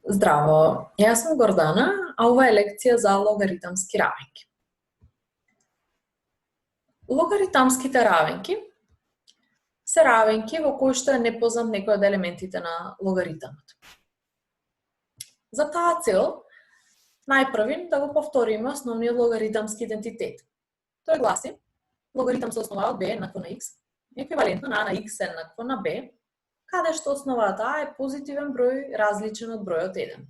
Здраво, јас сум Гордана, а ова е лекција за логаритамски равенки. Логаритамските равенки се равенки во кои што е непознат некој од елементите на логаритамот. За таа цел, најпрви да го повториме основниот логаритамски идентитет. Тој гласи: логаритам се основа од b еднакво на x, еквивалентно на a на x еднакво на b, каде што основата a е позитивен број различен од бројот 1.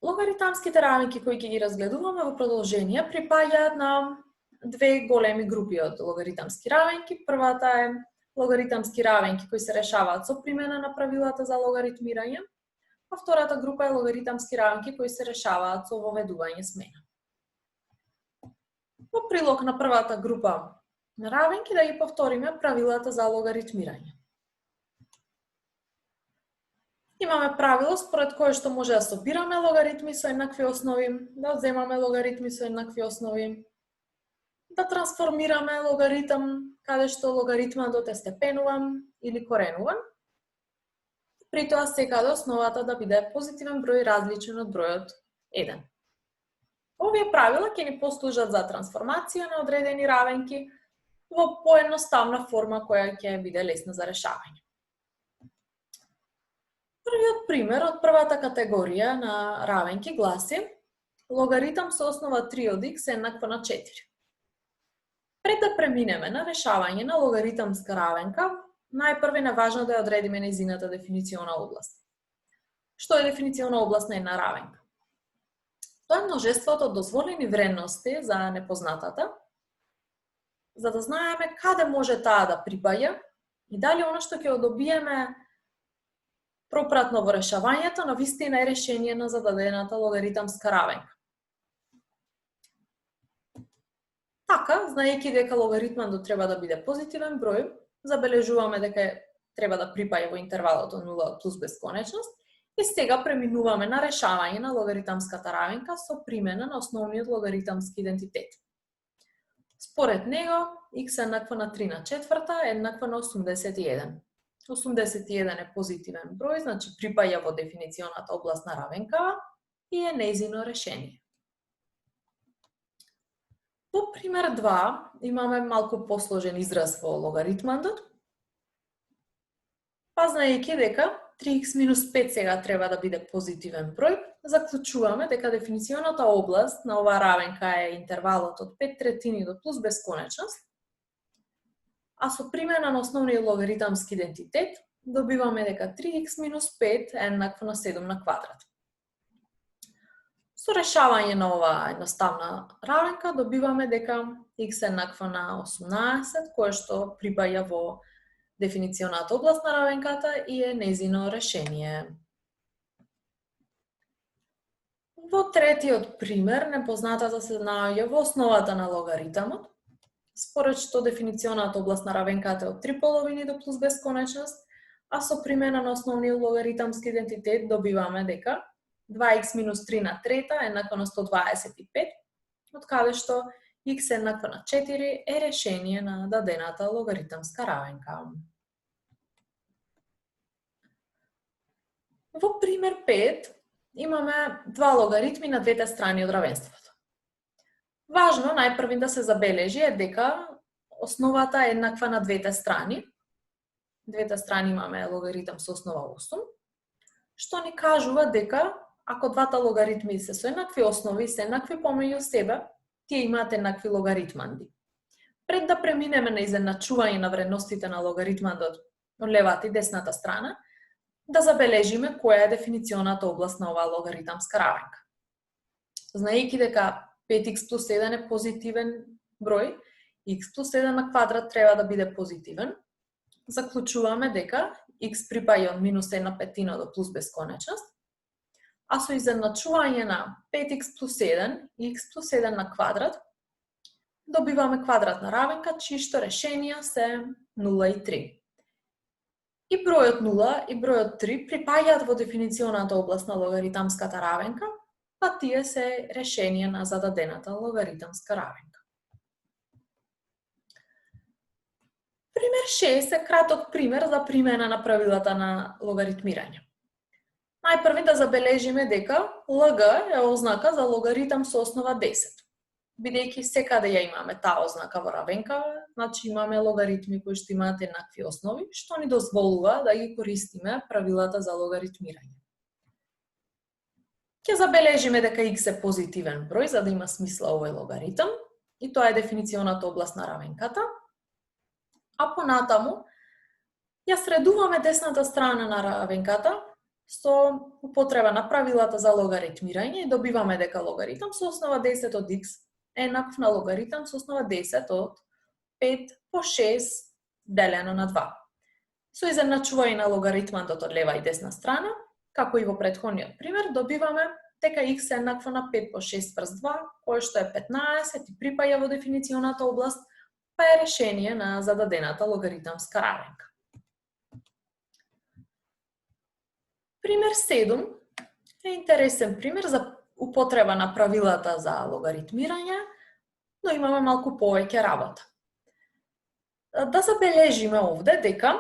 Логаритамските равенки кои ќе ги разгледуваме во продолжение припаѓаат на две големи групи од логаритамски равенки. Првата е логаритамски равенки кои се решаваат со примена на правилата за логаритмирање, а втората група е логаритамски равенки кои се решаваат со воведување смена. Во прилог на првата група на равенки да ги повториме правилата за логаритмирање. Имаме правило според кое што може да собираме логаритми со еднакви основи, да одземаме логаритми со еднакви основи, да трансформираме логаритам каде што логаритмот е степенуван или коренуван, при тоа секаде основата да биде позитивен број различен од бројот 1. Овие правила ќе ни послужат за трансформација на одредени равенки во поедноставна форма која ќе биде лесна за решавање. Првиот пример од првата категорија на равенки гласи: логаритам со основа 3 од x еднакво на 4. Пред да преминеме на решавање на логаритамска равенка, најпрви е важно да ја одредиме нејзината дефинициона област. Што е дефинициона област на една равенка? Тоа е множеството од дозволени вредности за непознатата, за да знаеме каде може таа да припаѓа и дали она што ќе добиеме пропратно во решавањето на вистина е решение на зададената логаритамска равенка. Така, знаејќи дека логаритмот треба да биде позитивен број, забележуваме дека треба да припаѓа во интервалот од 0 од плюс бесконечност и сега преминуваме на решавање на логаритамската равенка со примена на основниот логаритамски идентитет. Според него, x еднакво на 3 на четврта еднакво на 81. 81 е позитивен број, значи припаѓа во дефиниционата област на равенка и е нејзино решение. Во пример 2 имаме малку посложен израз во логаритмандот. Па знаејќи дека 3x минус 5 сега треба да биде позитивен број, заклучуваме дека дефиниционата област на оваа равенка е интервалот од 5/3 до плюс бесконечност, а со примена на основниот логаритамски идентитет добиваме дека 3x минус 5 е еднакво на 7 на квадрат. Со решавање на оваа едноставна равенка добиваме дека x е еднакво на 18, кое што припаѓа во дефиниционата област на равенката и е нејзино решение. Во третиот пример, непознатата се наоѓа во основата на логаритамот, според што дефиниционата област на равенката е од 3 половини до плюс бесконечност, а со примена на основниот логаритамски идентитет добиваме дека 2x минус 3 на трета е еднакво на 125, од каде што x еднакво на 4 е решение на дадената логаритамска равенка. Во пример 5 имаме два логаритми на двете страни од равенството. Важно најпрви да се забележи е дека основата е еднаква на двете страни. Двете страни имаме логаритам со основа 8, што ни кажува дека ако двата логаритми се со еднакви основи, се еднакви помеѓу себе, тие имаат еднакви логаритманди. Пред да преминеме на изедначување на вредностите на логаритмандот од левата и десната страна, да забележиме која е дефиниционата област на оваа логаритамска равенка. Знаејќи дека 5x плюс 1 е позитивен број, x плюс 1 на квадрат треба да биде позитивен, заклучуваме дека x припаѓа од минус 1/5 до плюс бесконечност, а со изедначување на 5x плюс 1 и x плюс 1 на квадрат добиваме квадратна равенка, чијшто решенија се 0 и 3. И бројот 0 и бројот 3 припаѓаат во дефиниционата област на логаритамската равенка, а тие се решенија на зададената логаритамска равенка. При Пример 6 е краток пример за примена на правилата на логаритмирање. Најпрви да забележиме дека LG е ознака за логаритам со основа 10. Бидејќи секаде ја имаме таа ознака во равенка, значи имаме логаритми кои што имаат еднакви основи, што ни дозволува да ги користиме правилата за логаритмирање. Ќе забележиме дека x е позитивен број за да има смисла овој логаритам, и тоа е дефиниционата област на равенката. А понатаму ја средуваме десната страна на равенката со употреба на правилата за логаритмирање и добиваме дека логаритам со основа 10 од x е еднаков на логаритам со основа 10 од 5 по 6 делено на 2. Со изедначување на логаритмандот од лева и десна страна, како и во претходниот пример, добиваме дека x е еднакво на 5 по 6 врз 2, кое што е 15 и припаја во дефиниционата област, па е решение на зададената логаритамска равенка. Пример 7 е интересен пример за употреба на правилата за логаритмирање, но имаме малку повеќе работа. Да забележиме овде дека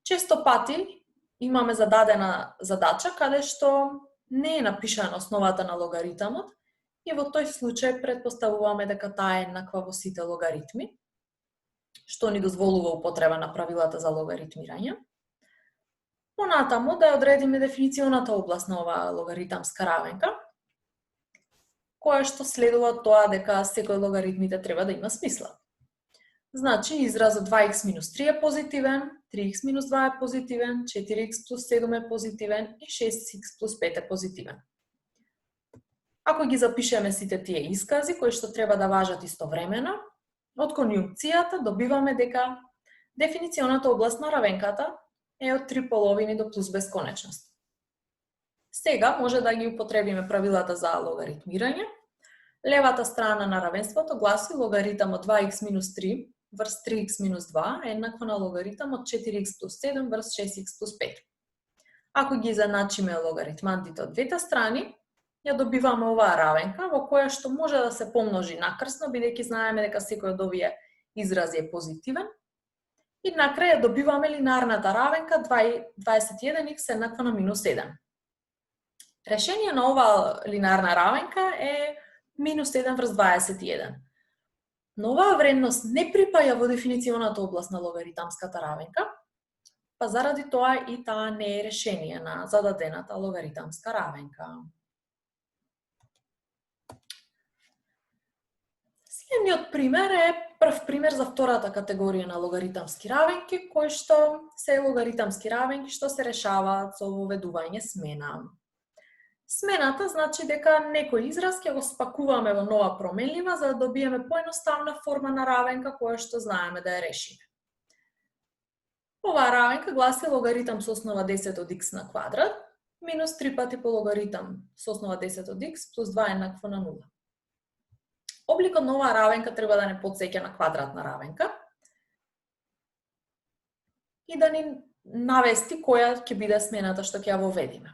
често пати имаме зададена задача каде што не е напишана основата на логаритамот и во тој случај претпоставуваме дека таа е еднаква во сите логаритми, што ни дозволува употреба на правилата за логаритмирање. Понатаму да ја одредиме дефиниционата област на оваа логаритамска равенка, која што следува од тоа дека секој логаритмите треба да има смисла. Значи, изразот 2x минус 3 е позитивен, 3x минус 2 е позитивен, 4x плюс 7 е позитивен и 6x плюс 5 е позитивен. Ако ги запишеме сите тие искази, кои што треба да важат истовремено, од конјункцијата добиваме дека дефиниционата област на равенката е од 3 половини до плюс бесконечност. Сега може да ги употребиме правилата за логаритмирање. Левата страна на равенството гласи логаритам од 2x минус 3 врз 3x минус 2 е еднакво на логаритам од 4x плюс 7 врз 6x плюс 5. Ако ги заначиме логаритмандите од двете страни, ја добиваме оваа равенка во која што може да се помножи накрсно, бидејќи знаеме дека секој од овие изрази е позитивен. И накрај ја добиваме линарната равенка 21x еднакво на минус 1. Решение на оваа линарна равенка е минус 1 врз 21. Но оваа вредност не припаја во дефиниционата област на логаритамската равенка, па заради тоа и таа не е решение на зададената логаритамска равенка. Следниот пример е прв пример за втората категорија на логаритамски равенки, кои што се логаритамски равенки што се решаваат со воведување смена. Смената значи дека некој израз ќе го спакуваме во нова променлива за да добиеме поедноставна форма на равенка која што знаеме да ја решиме. Оваа равенка гласи логаритам со основа 10 од x на квадрат минус 3 пати по логаритам со основа 10 од x плюс 2 еднакво на 0. Обликот на оваа равенка треба да не потсеќа на квадратна равенка и да ни навести која ќе биде смената што ќе ја воведиме.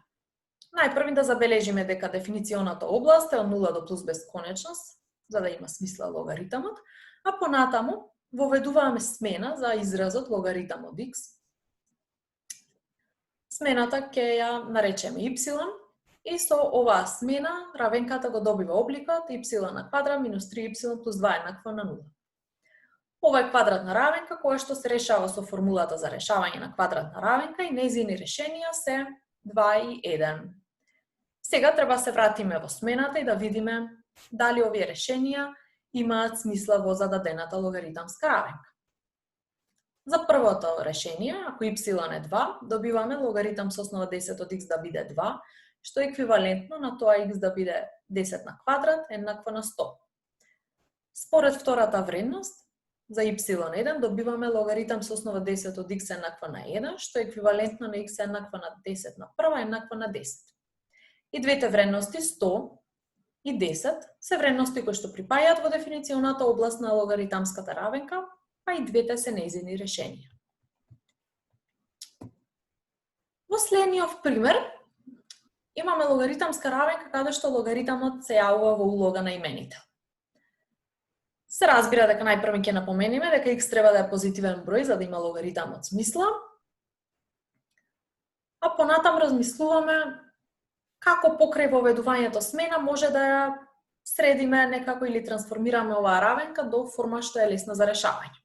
Најпрви да забележиме дека дефиниционата област е од 0 до плюс бесконечност, за да има смисла логаритамот, а понатаму воведуваме смена за изразот логаритам од x. Смената ќе ја наречеме y и со оваа смена равенката го добива обликот y на квадрат минус 3y плюс 2 еднакво на 0. Ова е квадратна равенка која што се решава со формулата за решавање на квадратна равенка и нејзини решенија се 2 и 1. Сега треба се вратиме во смената и да видиме дали овие решенија имаат смисла во зададената логаритамска равенка. За првото решение, ако y е 2, добиваме логаритам со основа 10 од x да биде 2, што е еквивалентно на тоа x да биде 10 на квадрат еднакво на 100. Според втората вредност, за y1 добиваме логаритам со основа 10 од x еднакво на 1, што е еквивалентно на x еднакво на 10 на прва еднакво на 10. И двете вредности 100 и 10 се вредности кои што припајаат во дефиниционата област на логаритамската равенка, а и двете се нејзини решенија. Во следниот пример имаме логаритамска равенка каде што логаритамот се јавува во улога на именител. Се разбира дека најпрво ќе напомениме дека x треба да е позитивен број за да има логаритамот смисла. А понатам размислуваме како покрај воведувањето смена може да ја средиме некако или трансформираме оваа равенка до форма што е лесна за решавање.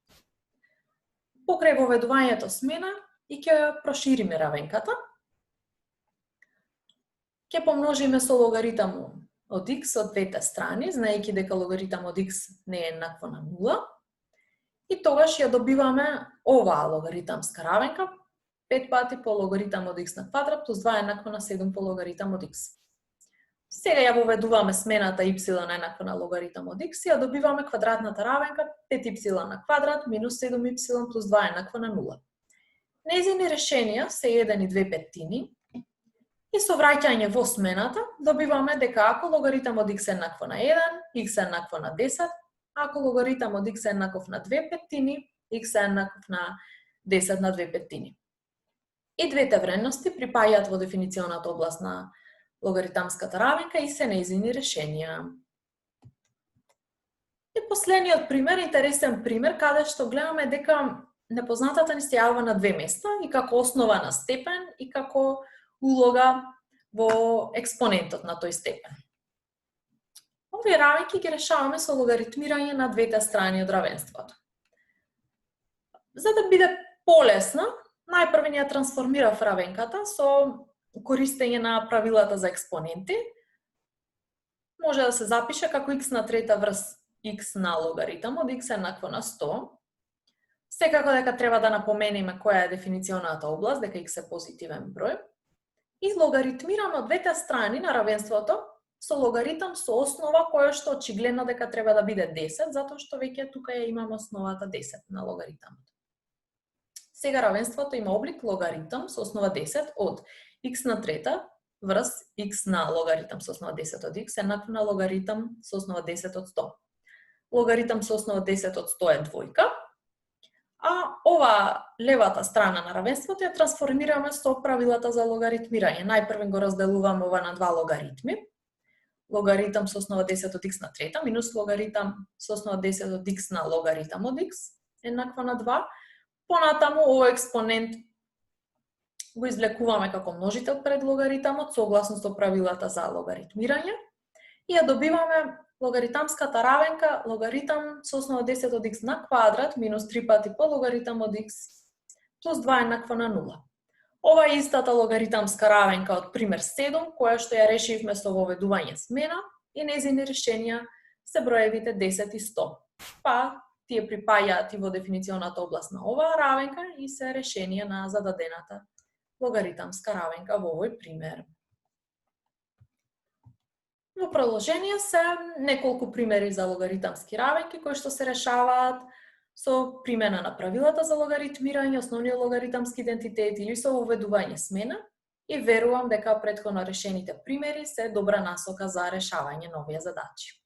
Покрај воведувањето смена и ќе прошириме равенката. Ќе помножиме со логаритам од x од двете страни, знаејќи дека логаритам од x не е еднакво на 0. И тогаш ја добиваме оваа логаритамска равенка, 5 пати по логаритам од x на квадрат плюс 2 еднакво на 7 по логаритам од x. Сега ја воведуваме смената y еднакво на логаритам од x и ја добиваме квадратната равенка 5y на квадрат минус 7y плюс 2 еднакво на 0. Нејзини решенија се 1 и 2 петтини. И со враќање во смената, добиваме дека ако логаритам од x е еднакво на 1, x е еднакво на 10, ако логаритам од x е еднаков на 2 петтини, x е еднаков на 10 на 2 петтини. И двете вредности припаѓаат во дефиниционата област на логаритамската равенка и се нејзини решенија. И последниот пример, интересен пример, каде што гледаме дека непознатата ни се јавува на две места и како основа на степен и како улога во експонентот на тој степен. Овие равенки ги решаваме со логаритмирање на двете страни од равенството. За да биде полесна, најпрво ја трансформирав равенката со користење на правилата за експоненти. Може да се запише како x на трета врз x на логаритам од x еднакво на 100. Секако дека треба да напомениме која е дефиниционата област, дека x е позитивен број. И логаритмираме од двете страни на равенството со логаритам со основа која што очигледно дека треба да биде 10, затоа што веќе тука ја имаме основата 10 на логаритамот. Сега равенството има облик логаритам со основа 10 од x на трета врз x на логаритам со основа 10 од x еднакво на логаритам со основа 10 од 100. Логаритам со основа 10 од 100 е двојка. А ова левата страна на равенството ја трансформираме со правилата за логаритмирање. Најпрво го разделуваме ова на два логаритми. Логаритам со основа 10 од x на трета минус логаритам со основа 10 од x на логаритам од x еднакво на 2. Понатаму овој експонент го извлекуваме како множител пред логаритамот согласно со правилата за логаритмирање и ја добиваме логаритамската равенка логаритам со основа 10 од x на квадрат минус 3 пати по логаритам од x плюс 2 еднакво на 0. Ова е истата логаритамска равенка од пример 7, која што ја решивме со воведување смена и нејзини решенија се броевите 10 и 100. Па тие припаѓаат и во дефиниционата област на оваа равенка и се решенија на зададената логаритамска равенка во овој пример. Во продолжение се неколку примери за логаритамски равенки кои што се решаваат со примена на правилата за логаритмирање, основниот логаритамски идентитет или со воведување смена и верувам дека претходно решените примери се добра насока за решавање на овие задачи.